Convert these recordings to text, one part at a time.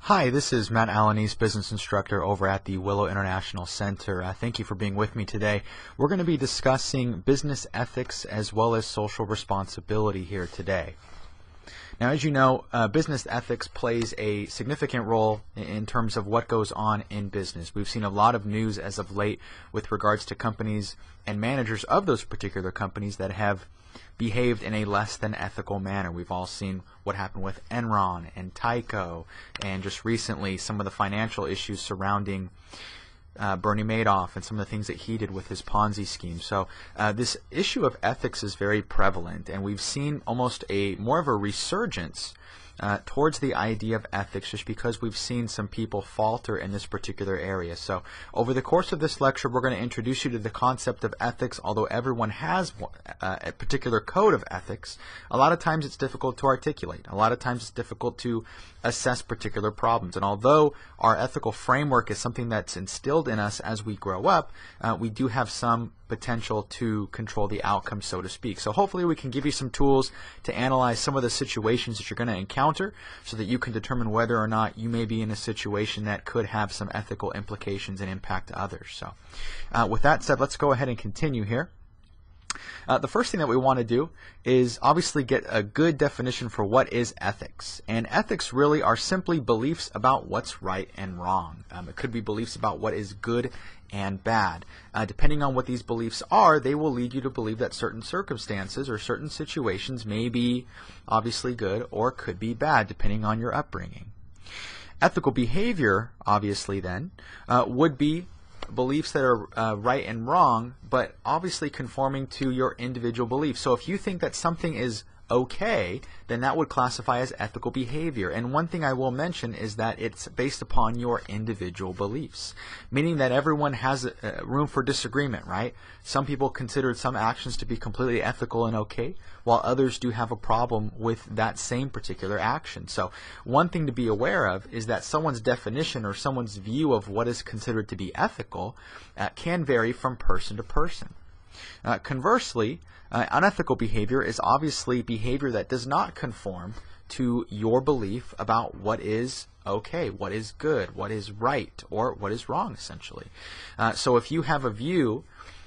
Hi, this is Matt Alaniz, business instructor over at the Willow International Center. Thank you for being with me today. We're going to be discussing business ethics as well as social responsibility here today. Now, as you know, business ethics plays a significant role in terms of what goes on in business. We've seen a lot of news as of late with regards to companies and managers of those particular companies that have behaved in a less than ethical manner. We've all seen what happened with Enron and Tyco, and just recently some of the financial issues surrounding Bernie Madoff and some of the things that he did with his Ponzi scheme. So this issue of ethics is very prevalent, and we've seen almost more of a resurgence towards the idea of ethics, just because we've seen some people falter in this particular area. So over the course of this lecture, we're going to introduce you to the concept of ethics. Although everyone has a particular code of ethics, a lot of times it's difficult to articulate. A lot of times it's difficult to assess particular problems. And although our ethical framework is something that's instilled in us as we grow up, we do have some potential to control the outcome, so to speak. So hopefully we can give you some tools to analyze some of the situations that you're going to encounter so that you can determine whether or not you may be in a situation that could have some ethical implications and impact to others. So with that said, let's go ahead and continue here. The first thing that we want to do is obviously get a good definition for what is ethics. And ethics really are simply beliefs about what's right and wrong. It could be beliefs about what is good and bad. Depending on what these beliefs are, they will lead you to believe that certain circumstances or certain situations may be obviously good or could be bad, depending on your upbringing. Ethical behavior, obviously then, would be beliefs that are right and wrong, but obviously conforming to your individual beliefs. So if you think that something is okay, then that would classify as ethical behavior. And one thing I will mention is that it's based upon your individual beliefs, meaning that everyone has room for disagreement, right? Some people consider some actions to be completely ethical and okay, while others do have a problem with that same particular action. So one thing to be aware of is that someone's definition or someone's view of what is considered to be ethical can vary from person to person. Conversely, unethical behavior is obviously behavior that does not conform to your belief about what is okay, what is good, what is right, or what is wrong, essentially. So if you have a view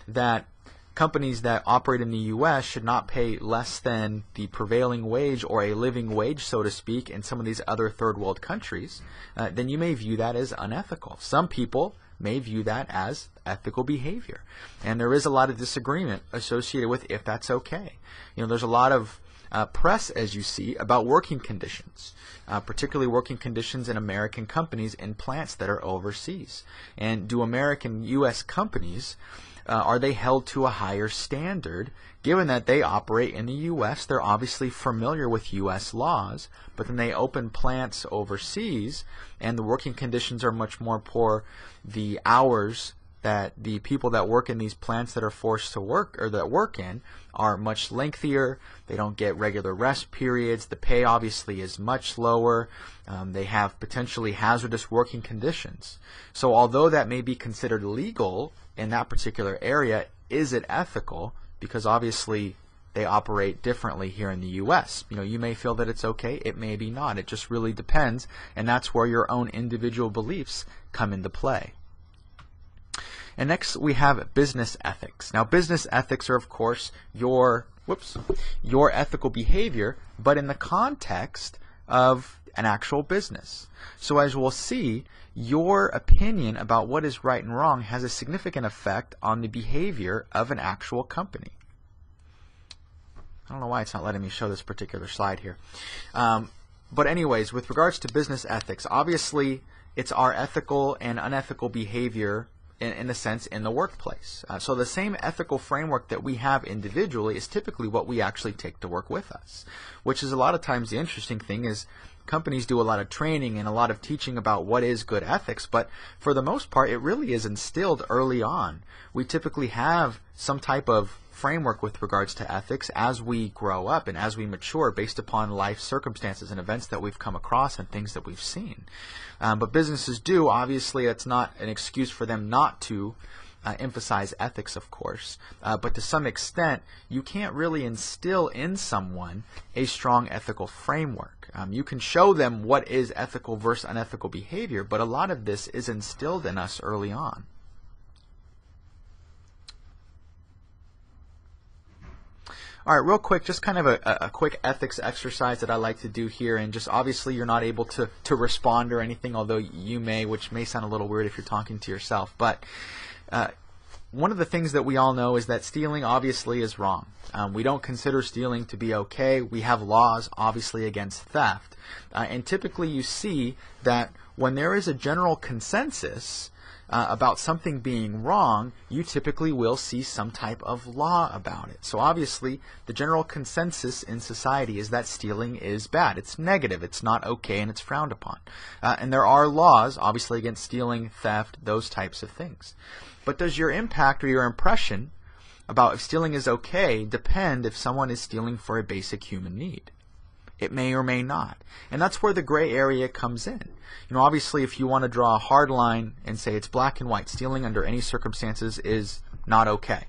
that companies that operate in the U.S. should not pay less than the prevailing wage or a living wage, so to speak, in some of these other third world countries, then you may view that as unethical. Some people may view that as ethical behavior. And there is a lot of disagreement associated with if that's okay. You know, there's a lot of press, as you see, about working conditions, particularly working conditions in American companies in plants that are overseas. And do American U.S. companies, are they held to a higher standard? Given that they operate in the U.S., they're obviously familiar with U.S. laws, but then they open plants overseas and the working conditions are much more poor. The hours that the people that work in these plants that are forced to work or that work in are much lengthier. They don't get regular rest periods. The pay obviously is much lower. They have potentially hazardous working conditions. So although that may be considered legal in that particular area, is it ethical? Because obviously they operate differently here in the U.S. You know, you may feel that it's okay, it may be not. It just really depends, and that's where your own individual beliefs come into play. And next we have business ethics. Now business ethics are of course your ethical behavior, but in the context of an actual business. So as we'll see, your opinion about what is right and wrong has a significant effect on the behavior of an actual company. I don't know why it's not letting me show this particular slide here. But anyways, with regards to business ethics, obviously it's our ethical and unethical behavior in a sense in the workplace. So the same ethical framework that we have individually is typically what we actually take to work with us, which is a lot of times the interesting thing is companies do a lot of training and a lot of teaching about what is good ethics, but for the most part it really is instilled early on. We typically have some type of framework with regards to ethics as we grow up and as we mature based upon life circumstances and events that we've come across and things that we've seen. But businesses do, obviously it's not an excuse for them not to emphasize ethics, of course, but to some extent, you can't really instill in someone a strong ethical framework. You can show them what is ethical versus unethical behavior, but a lot of this is instilled in us early on. All right, real quick, just kind of a quick ethics exercise that I like to do here, and just obviously you're not able to respond or anything, although you may, which may sound a little weird if you're talking to yourself, but one of the things that we all know is that stealing obviously is wrong. We don't consider stealing to be okay. We have laws obviously against theft. And typically you see that when there is a general consensus about something being wrong, you typically will see some type of law about it. So obviously the general consensus in society is that stealing is bad. It's negative. It's not okay, and it's frowned upon. And there are laws obviously against stealing, theft, those types of things. But does your impact or your impression about if stealing is okay depend if someone is stealing for a basic human need? It may or may not. And that's where the gray area comes in. You know, obviously if you want to draw a hard line and say it's black and white, stealing under any circumstances is not okay.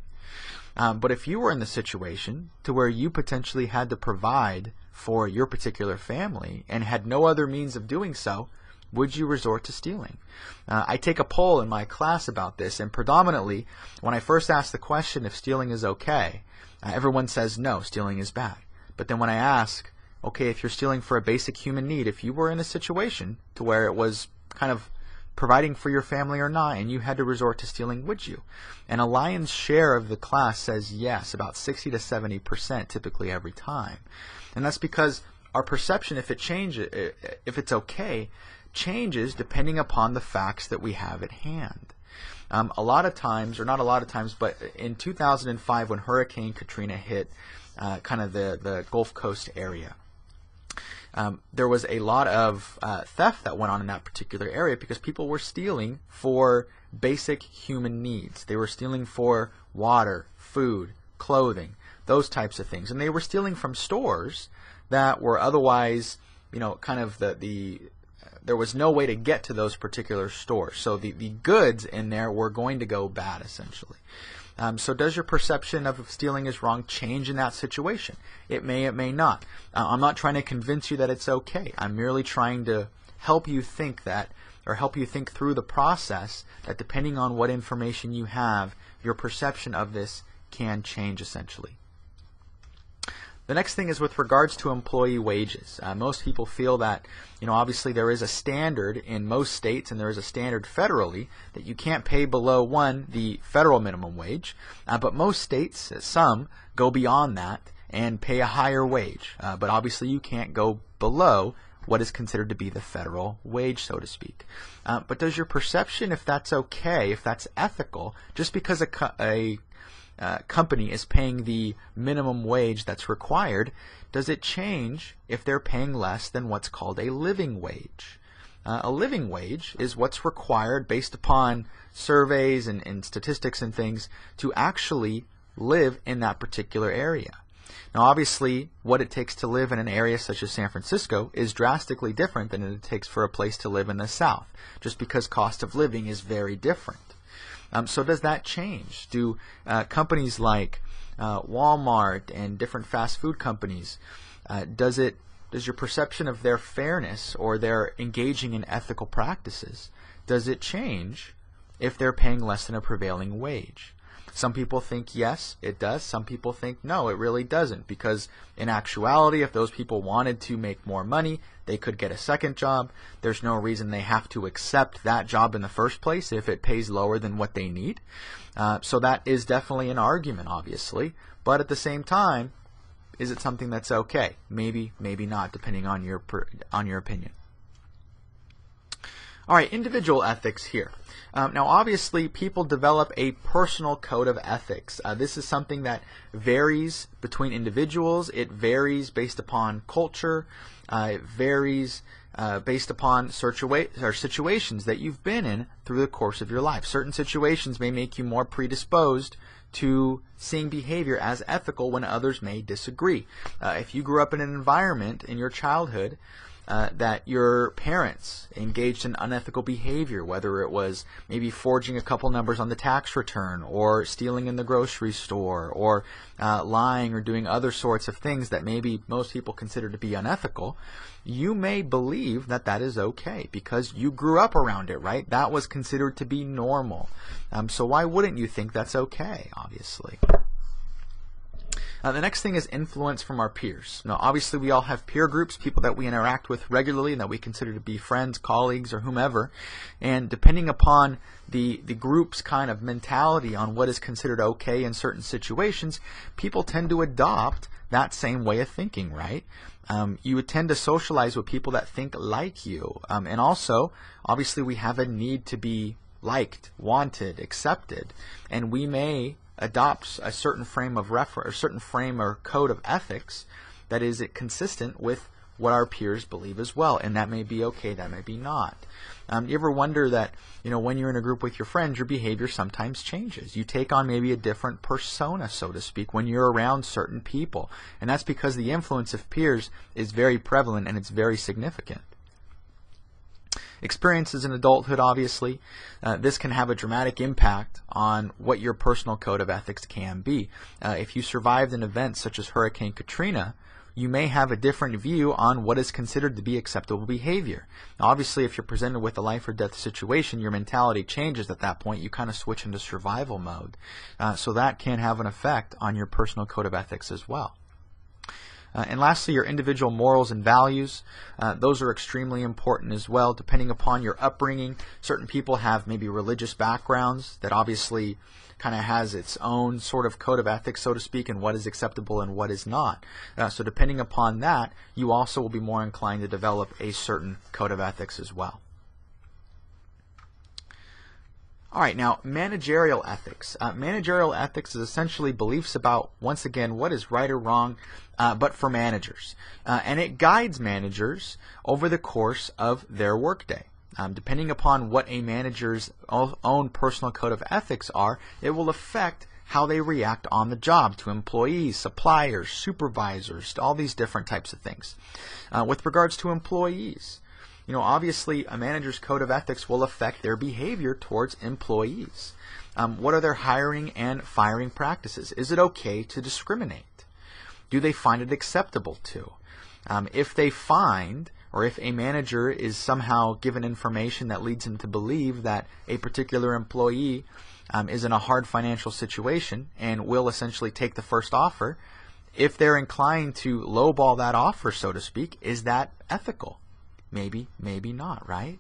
But if you were in the situation to where you potentially had to provide for your particular family and had no other means of doing so, would you resort to stealing? I take a poll in my class about this, and predominantly when I first ask the question if stealing is okay, everyone says no, stealing is bad. But then when I ask, okay, if you're stealing for a basic human need, if you were in a situation to where it was kind of providing for your family or not, and you had to resort to stealing, would you? And a lion's share of the class says yes, about 60 to 70% typically every time. And that's because our perception, if it's okay, changes depending upon the facts that we have at hand. A lot of times, or not a lot of times, but in 2005 when Hurricane Katrina hit kind of the Gulf Coast area, there was a lot of theft that went on in that particular area because people were stealing for basic human needs. They were stealing for water, food, clothing, those types of things. And they were stealing from stores that were otherwise, you know, kind of there was no way to get to those particular stores. So the goods in there were going to go bad, essentially. So does your perception of stealing is wrong change in that situation? It may not. I'm not trying to convince you that it's okay. I'm merely trying to help you think that, or help you think through the process that depending on what information you have, your perception of this can change essentially. The next thing is with regards to employee wages. Most people feel that, you know, obviously there is a standard in most states and there is a standard federally that you can't pay below, one, the federal minimum wage, but most states, some, go beyond that and pay a higher wage. But obviously you can't go below what is considered to be the federal wage, so to speak. But does your perception, if that's okay, if that's ethical, just because a company is paying the minimum wage that's required, does it change if they're paying less than what's called a living wage? A living wage is what's required based upon surveys and statistics and things to actually live in that particular area. Now obviously what it takes to live in an area such as San Francisco is drastically different than it takes for a place to live in the South, just because cost of living is very different. So does that change? Do companies like Walmart and different fast food companies, does your perception of their fairness or their engaging in ethical practices, does it change if they're paying less than a prevailing wage? Some people think yes, it does. Some people think no, it really doesn't, because in actuality, if those people wanted to make more money, they could get a second job. There's no reason they have to accept that job in the first place if it pays lower than what they need. So that is definitely an argument, obviously. But at the same time, is it something that's okay? Maybe, maybe not, depending on your opinion. All right, individual ethics here. Now, obviously, people develop a personal code of ethics. This is something that varies between individuals. It varies based upon culture. It varies based upon situations that you've been in through the course of your life. Certain situations may make you more predisposed to seeing behavior as ethical when others may disagree. If you grew up in an environment in your childhood that your parents engaged in unethical behavior, whether it was maybe forging a couple numbers on the tax return, or stealing in the grocery store, or lying, or doing other sorts of things that maybe most people consider to be unethical, you may believe that that is okay because you grew up around it, right? That was considered to be normal. So why wouldn't you think that's okay, obviously? The next thing is influence from our peers. Now, obviously, we all have peer groups, people that we interact with regularly and that we consider to be friends, colleagues, or whomever. And depending upon the group's kind of mentality on what is considered okay in certain situations, people tend to adopt that same way of thinking, right? You would tend to socialize with people that think like you. And also, obviously, we have a need to be liked, wanted, accepted. And we may adopts a certain frame of reference, a certain frame or code of ethics that is consistent with what our peers believe as well, and that may be okay, that may be not. You ever wonder that, when you're in a group with your friends, your behavior sometimes changes. You take on maybe a different persona, so to speak, when you're around certain people, and that's because the influence of peers is very prevalent and it's very significant. Experiences in adulthood, obviously, this can have a dramatic impact on what your personal code of ethics can be. If you survived an event such as Hurricane Katrina, you may have a different view on what is considered to be acceptable behavior. Now, obviously, if you're presented with a life or death situation, your mentality changes at that point. You kind of switch into survival mode. So that can have an effect on your personal code of ethics as well. And lastly, your individual morals and values. Those are extremely important as well, depending upon your upbringing. Certain people have maybe religious backgrounds that obviously kind of has its own sort of code of ethics, so to speak, and what is acceptable and what is not. So depending upon that, you also will be more inclined to develop a certain code of ethics as well. All right, now managerial ethics. Managerial ethics is essentially beliefs about, once again, what is right or wrong, but for managers. And it guides managers over the course of their workday. Depending upon what a manager's own personal code of ethics are, it will affect how they react on the job to employees, suppliers, supervisors, all these different types of things. With regards to employees, obviously a manager's code of ethics will affect their behavior towards employees. What are their hiring and firing practices? Is it okay to discriminate? Do they find it acceptable to? If they find, or if a manager is somehow given information that leads him to believe that a particular employee is in a hard financial situation and will essentially take the first offer, if they're inclined to lowball that offer, so to speak, is that ethical? Maybe, maybe not, right?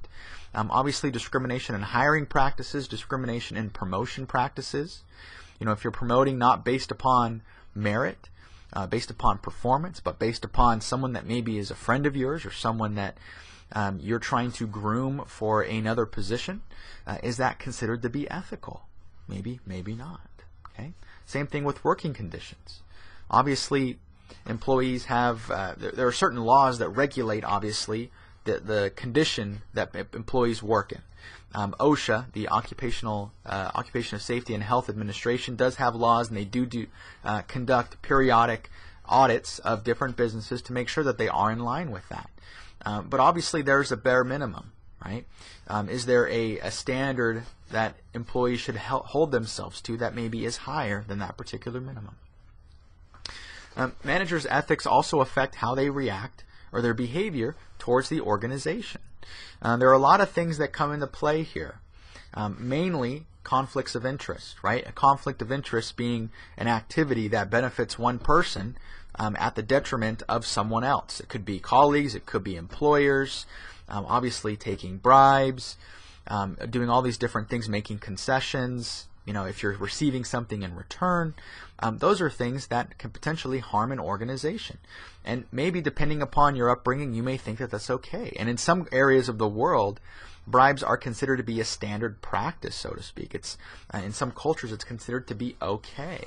Obviously, discrimination in hiring practices, discrimination in promotion practices. If you're promoting not based upon merit, based upon performance, but based upon someone that maybe is a friend of yours or someone that you're trying to groom for another position, is that considered to be ethical? Maybe, maybe not. Okay. Same thing with working conditions. Obviously, employees have, there are certain laws that regulate, obviously, the condition that employees work in. OSHA, the Occupational Safety and Health Administration, does have laws, and they do conduct periodic audits of different businesses to make sure that they are in line with that. But obviously, there's a bare minimum, right? Is there a standard that employees should hold themselves to that maybe is higher than that particular minimum? Managers' ethics also affect how they react or their behavior towards the organization. There are a lot of things that come into play here, mainly conflicts of interest, right? A conflict of interest being an activity that benefits one person at the detriment of someone else. It could be colleagues, it could be employers, obviously taking bribes, doing all these different things, making concessions. If you're receiving something in return, those are things that can potentially harm an organization. And maybe depending upon your upbringing, you may think that that's okay. And in some areas of the world, bribes are considered to be a standard practice, so to speak. It's in some cultures, it's considered to be okay.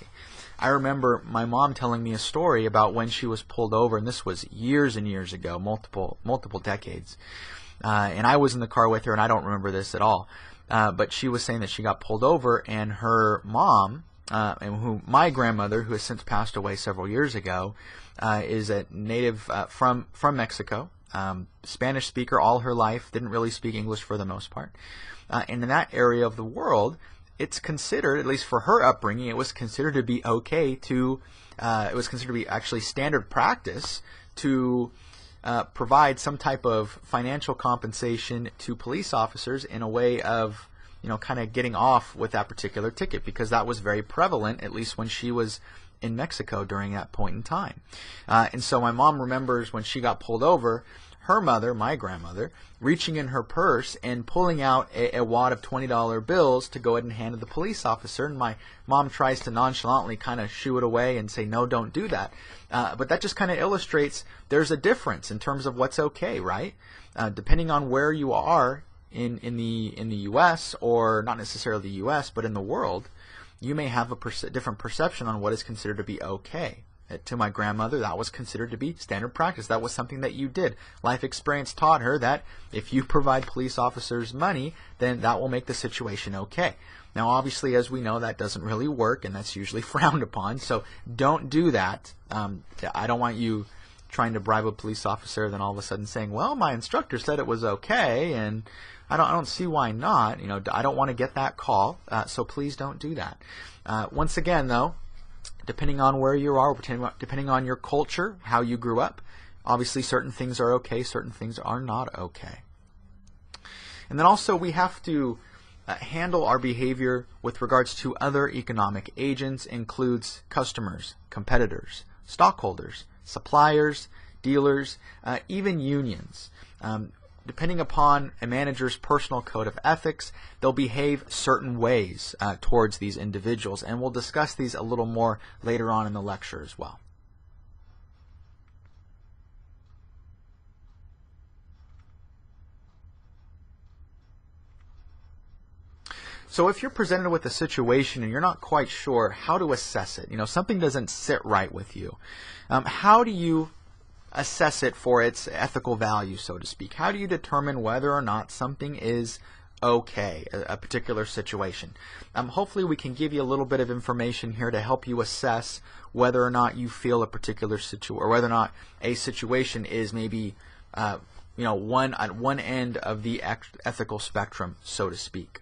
I remember my mom telling me a story about when she was pulled over, and this was years and years ago, multiple decades. And I was in the car with her, and I don't remember this at all. But she was saying that she got pulled over, and her mom, my grandmother, who has since passed away several years ago, is a native from Mexico, Spanish speaker all her life, didn't really speak English for the most part. And in that area of the world, it's considered, at least for her upbringing, it was considered to be okay to, it was considered to be actually standard practice to provide some type of financial compensation to police officers in a way of, kind of getting off with that particular ticket, because that was very prevalent, at least when she was in Mexico during that point in time. And so my mom remembers when she got pulled over, her mother, my grandmother, reaching in her purse and pulling out a wad of $20 bills to go ahead and hand to the police officer. And my mom tries to nonchalantly kind of shoo it away and say, no, don't do that. But that just kind of illustrates there's a difference in terms of what's okay, right? Depending on where you are in the U.S., or not necessarily the U.S., but in the world, you may have a different perception on what is considered to be okay. To my grandmother, that was considered to be standard practice. That was something that you did. Life experience taught her that if you provide police officers money, then that will make the situation okay. Now, obviously, as we know, that doesn't really work, and that's usually frowned upon. So don't do that. I don't want you trying to bribe a police officer, then all of a sudden saying, well, my instructor said it was okay, and I don't see why not. I don't want to get that call, so please don't do that. Once again, though, depending on where you are, depending on your culture, how you grew up, obviously certain things are okay, certain things are not okay. And then also we have to handle our behavior with regards to other economic agents, includes customers, competitors, stockholders, suppliers, dealers, even unions. Depending upon a manager's personal code of ethics, they'll behave certain ways towards these individuals, and we'll discuss these a little more later on in the lecture as well. So if you're presented with a situation and you're not quite sure how to assess it, something doesn't sit right with you, how do you assess it for its ethical value, so to speak? How do you determine whether or not something is okay, a particular situation? Hopefully we can give you a little bit of information here to help you assess whether or not you feel a particular situation, or whether or not a situation is maybe at one end of the ethical spectrum, so to speak.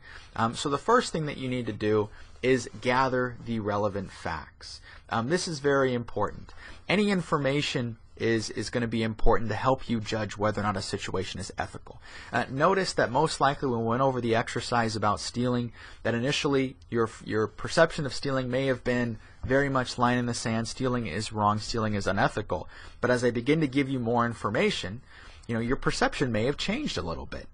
So the first thing that you need to do is gather the relevant facts. This is very important. Any information is going to be important to help you judge whether or not a situation is ethical. Notice that most likely when we went over the exercise about stealing, that initially your perception of stealing may have been very much line in the sand. Stealing is wrong, stealing is unethical. But as I begin to give you more information, your perception may have changed a little bit.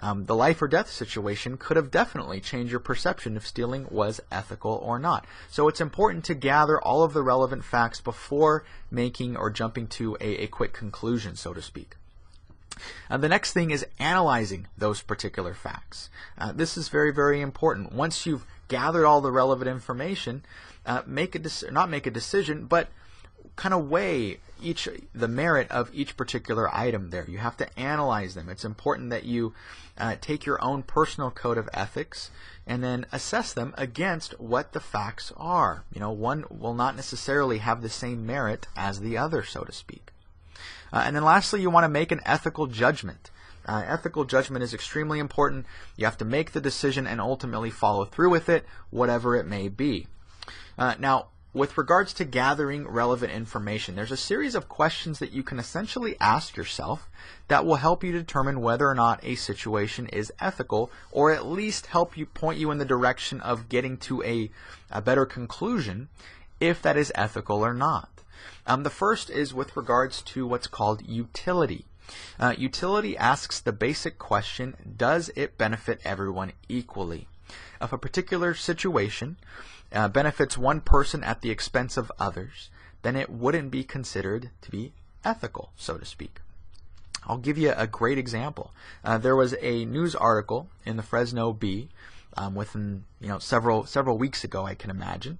The life or death situation could have definitely changed your perception if stealing was ethical or not. So it's important to gather all of the relevant facts before making or jumping to a quick conclusion, so to speak. The next thing is analyzing those particular facts. This is very, very important. Once you've gathered all the relevant information, not make a decision, but kind of weigh the merit of each particular item there. You have to analyze them. It's important that you take your own personal code of ethics and then assess them against what the facts are. One will not necessarily have the same merit as the other, so to speak. And then lastly, you want to make an ethical judgment. Ethical judgment is extremely important. You have to make the decision and ultimately follow through with it, whatever it may be. Now, with regards to gathering relevant information, there's a series of questions that you can essentially ask yourself that will help you determine whether or not a situation is ethical, or at least help you point you in the direction of getting to a better conclusion if that is ethical or not. The first is with regards to what's called utility. Utility asks the basic question, does it benefit everyone equally? If a particular situation benefits one person at the expense of others, then it wouldn't be considered to be ethical, so to speak. I'll give you a great example. There was a news article in the Fresno Bee within several weeks ago, I can imagine,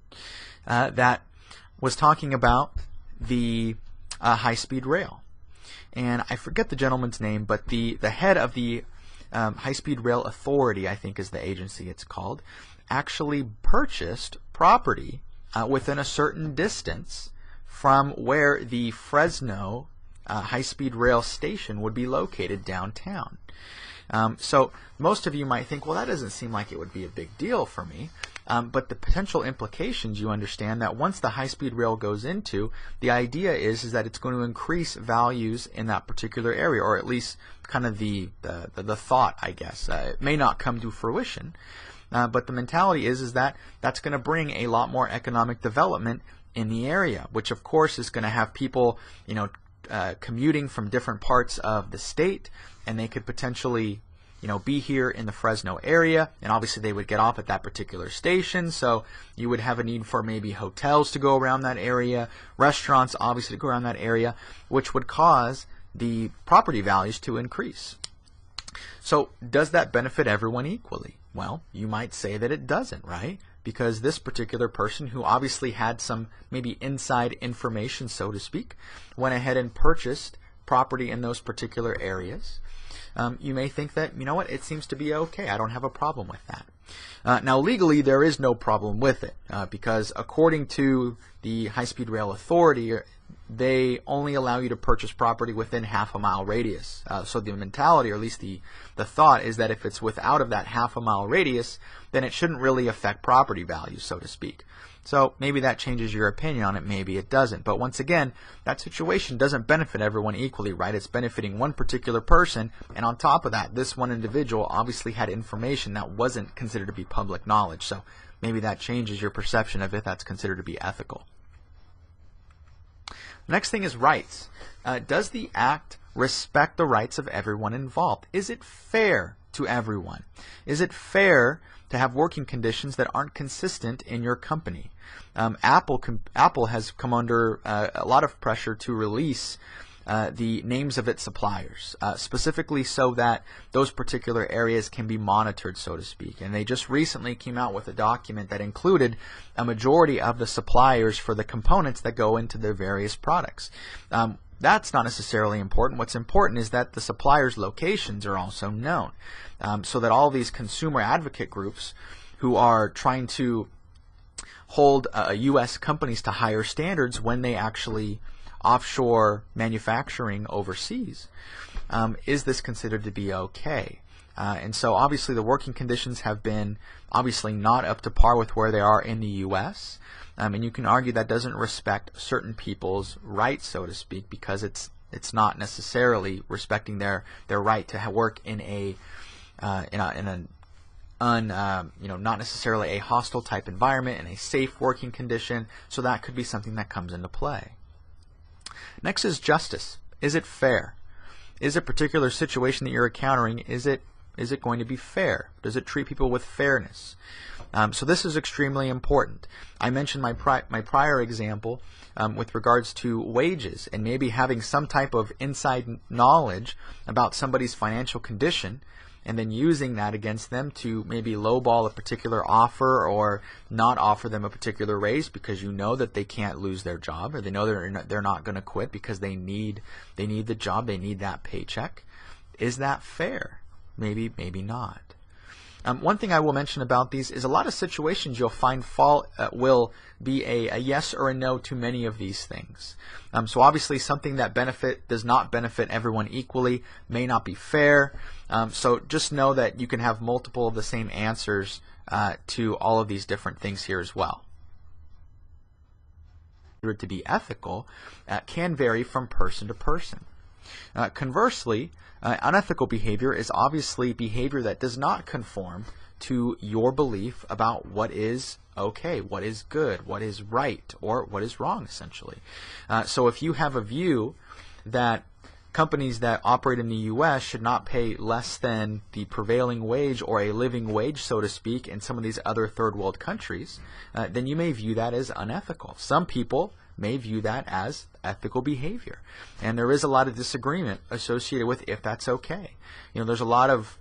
that was talking about the high-speed rail. And I forget the gentleman's name, but the head of the High-Speed Rail Authority, I think is the agency it's called, actually purchased property within a certain distance from where the Fresno high-speed rail station would be located downtown. So most of you might think, well, that doesn't seem like it would be a big deal for me. But the potential implications, you understand that once the high-speed rail goes into, the idea is that it's going to increase values in that particular area, or at least kind of the thought, I guess. It may not come to fruition, but the mentality is that that's going to bring a lot more economic development in the area, which of course is going to have people, commuting from different parts of the state, and they could potentially be here in the Fresno area, and obviously they would get off at that particular station, so you would have a need for maybe hotels to go around that area, restaurants obviously to go around that area, which would cause the property values to increase. So does that benefit everyone equally? Well, you might say that it doesn't, right? Because this particular person, who obviously had some maybe inside information, so to speak, went ahead and purchased property in those particular areas. You may think that, it seems to be okay. I don't have a problem with that. Now, legally, there is no problem with it because according to the High-Speed Rail Authority, they only allow you to purchase property within half-a-mile radius. So the mentality, or at least the thought, is that if it's without of that half-a-mile radius, then it shouldn't really affect property values, so to speak. So maybe that changes your opinion on it, maybe it doesn't. But once again, that situation doesn't benefit everyone equally, right? It's benefiting one particular person, and on top of that, this one individual obviously had information that wasn't considered to be public knowledge. So maybe that changes your perception of if that's considered to be ethical. The next thing is rights. Does the act respect the rights of everyone involved? Is it fair to everyone? Is it fair to have working conditions that aren't consistent in your company? Apple has come under a lot of pressure to release the names of its suppliers, specifically so that those particular areas can be monitored, so to speak. And they just recently came out with a document that included a majority of the suppliers for the components that go into their various products. That's not necessarily important. What's important is that the suppliers' locations are also known, so that all these consumer advocate groups who are trying to hold U.S. companies to higher standards when they actually offshore manufacturing overseas, is this considered to be okay? And so obviously the working conditions have been obviously not up to par with where they are in the U.S., and you can argue that doesn't respect certain people's rights, so to speak, because it's not necessarily respecting their right to work in not necessarily a hostile type environment, in a safe working condition. So that could be something that comes into play. Next is justice. Is it fair? Is a particular situation that you're encountering, is it going to be fair? Does it treat people with fairness? So this is extremely important. I mentioned my prior example with regards to wages and maybe having some type of inside knowledge about somebody's financial condition and then using that against them to maybe lowball a particular offer or not offer them a particular raise because you know that they can't lose their job, or they know they're not going to quit because they need the job, they need that paycheck. Is that fair? Maybe not. One thing I will mention about these is a lot of situations you'll find will be a yes or a no to many of these things. So obviously something that does not benefit everyone equally may not be fair. So just know that you can have multiple of the same answers to all of these different things here as well. To be ethical can vary from person to person. Conversely, unethical behavior is obviously behavior that does not conform to your belief about what is okay, what is good, what is right, or what is wrong, essentially. So if you have a view that companies that operate in the U.S. should not pay less than the prevailing wage or a living wage, so to speak, in some of these other third world countries, then you may view that as unethical. Some people may view that as ethical behavior. And there is a lot of disagreement associated with if that's okay. There's a lot of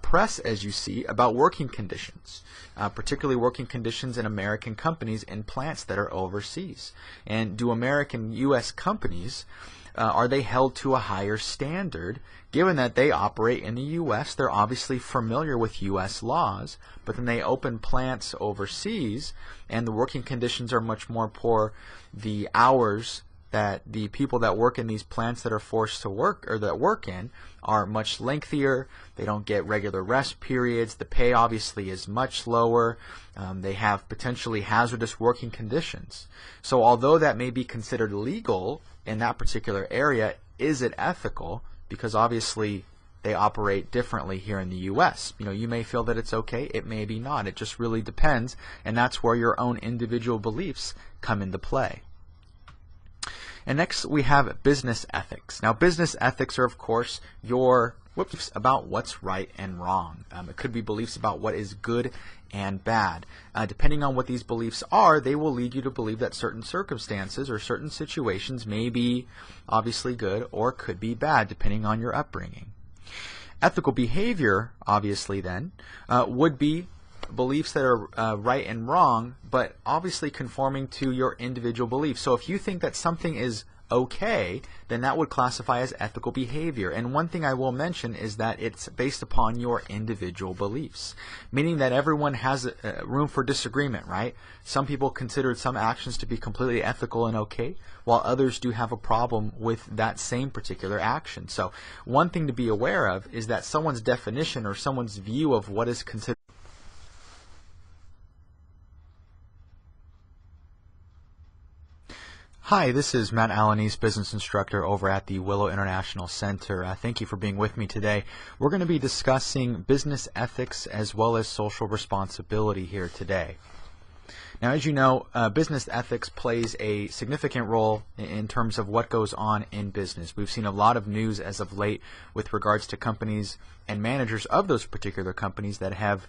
press, as you see, about working conditions, particularly working conditions in American companies in plants that are overseas. And do American U.S. companies, are they held to a higher standard? Given that they operate in the U.S., they're obviously familiar with U.S. laws, but then they open plants overseas and the working conditions are much more poor. The hours that the people that work in these plants that are forced to work or that work in are much lengthier. They don't get regular rest periods. The pay obviously is much lower. They have potentially hazardous working conditions. So although that may be considered legal in that particular area, is it ethical? Because obviously they operate differently here in the U.S. You may feel that it's okay, it may be not. It just really depends, and that's where your own individual beliefs come into play. And next we have business ethics. Now business ethics are of course your beliefs about what's right and wrong. It could be beliefs about what is good and bad. Depending on what these beliefs are, they will lead you to believe that certain circumstances or certain situations may be obviously good or could be bad depending on your upbringing. Ethical behavior, obviously then, would be beliefs that are right and wrong, but obviously conforming to your individual beliefs. So if you think that something is okay, then that would classify as ethical behavior. And one thing I will mention is that it's based upon your individual beliefs, meaning that everyone has room for disagreement, right? Some people consider some actions to be completely ethical and okay, while others do have a problem with that same particular action. So one thing to be aware of is that someone's definition or someone's view of what is considered. Hi, this is Matt Alaniz, business instructor over at the Willow International Center. Thank you for being with me today. We're going to be discussing business ethics as well as social responsibility here today. Now, as you know, business ethics plays a significant role in terms of what goes on in business. We've seen a lot of news as of late with regards to companies and managers of those particular companies that have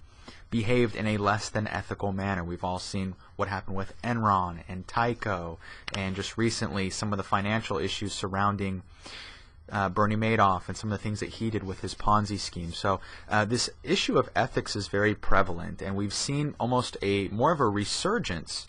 behaved in a less than ethical manner. We've all seen what happened with Enron and Tyco, and just recently some of the financial issues surrounding Bernie Madoff and some of the things that he did with his Ponzi scheme. So this issue of ethics is very prevalent, and we've seen almost more of a resurgence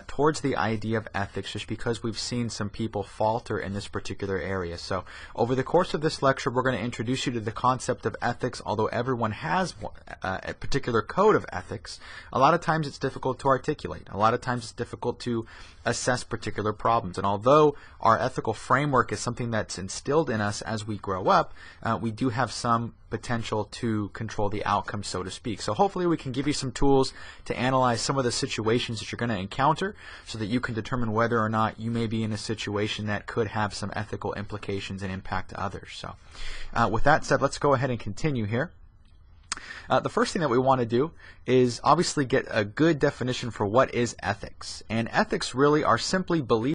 towards the idea of ethics, just because we've seen some people falter in this particular area. So over the course of this lecture, we're going to introduce you to the concept of ethics. Although everyone has a particular code of ethics, a lot of times it's difficult to articulate. A lot of times it's difficult to assess particular problems. And although our ethical framework is something that's instilled in us as we grow up, we do have some potential to control the outcome, so to speak. So hopefully we can give you some tools to analyze some of the situations that you're going to encounter so that you can determine whether or not you may be in a situation that could have some ethical implications and impact to others. So with that said, let's go ahead and continue here. The first thing that we want to do is obviously get a good definition for what is ethics. And ethics really are simply beliefs